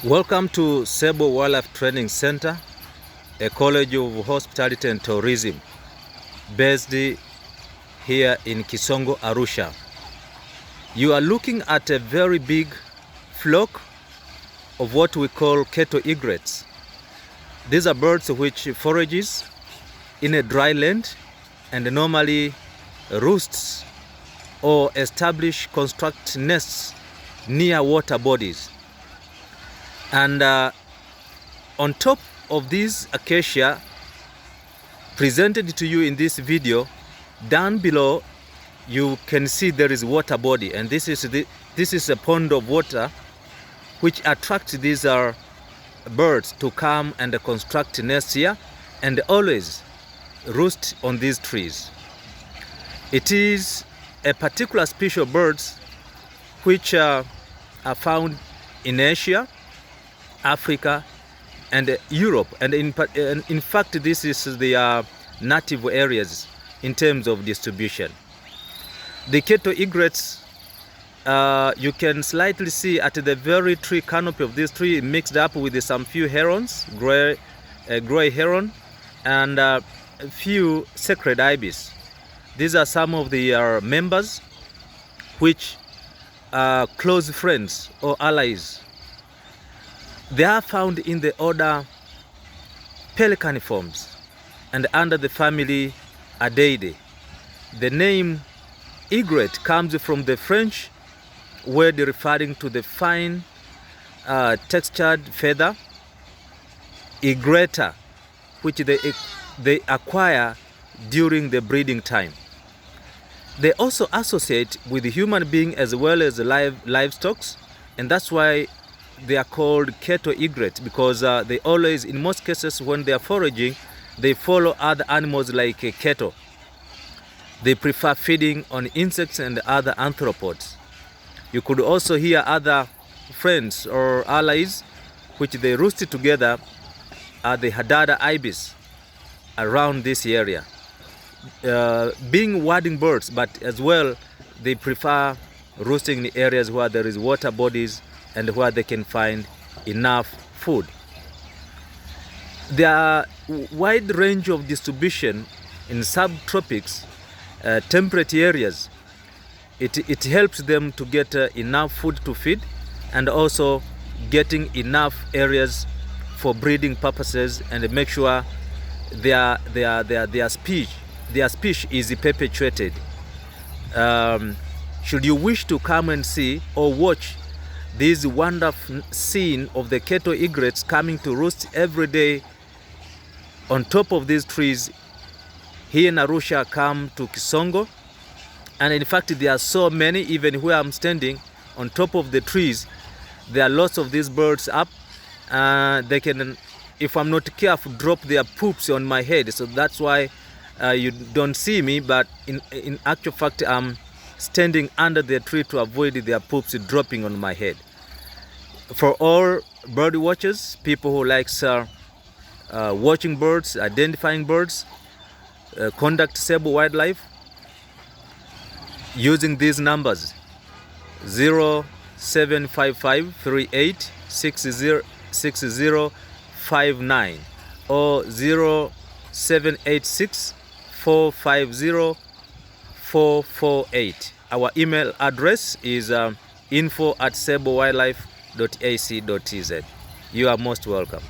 Welcome to SABLE Wildlife Training Center, a college of hospitality and tourism based here in Kisongo, Arusha. You are looking at a very big flock of what we call kettle egrets. These are birds which forages in a dry land and normally roosts or construct nests near water bodies. And on top of this acacia presented to you in this video, down below you can see there is water body, and this is a pond of water which attracts these birds to come and construct nests here and always roost on these trees. It is a particular species of birds which are found in Asia, Africa, and Europe, and in fact this is the native areas in terms of distribution. The kettle egrets, you can slightly see at the very tree canopy of this tree mixed up with some few herons, gray heron, and a few sacred ibis. These are some of the members which are close friends or allies. They are found in the order Pelicaniformes and under the family Adeidae. The name egret comes from the French word referring to the fine textured feather, egreta, which they acquire during the breeding time. They also associate with human beings as well as livestock, and that's why they are called kettle egrets, because they always, in most cases when they are foraging, they follow other animals like cattle. They prefer feeding on insects and other arthropods. You could also hear other friends or allies which they roosted together are the Hadada ibis around this area. Being wading birds, but as well they prefer roosting in areas where there is water bodies and where they can find enough food. There are wide range of distribution in subtropics, temperate areas. It helps them to get enough food to feed, and also getting enough areas for breeding purposes, and make sure their species is perpetuated. Should you wish to come and see or watch this wonderful scene of the kettle egrets coming to roost every day on top of these trees here in Arusha, come to Kisongo. And in fact there are so many, even where I'm standing on top of the trees, there are lots of these birds up. They can, if I'm not careful, drop their poops on my head, so that's why you don't see me, but in actual fact I'm standing under the tree to avoid their poops dropping on my head. For all bird watchers, people who likes watching birds, identifying birds, contact SABLE Wildlife using these numbers: 0755 38 6059 or 0786 450 448. Our email address is info@sablewildlife.ac.tz. You are most welcome.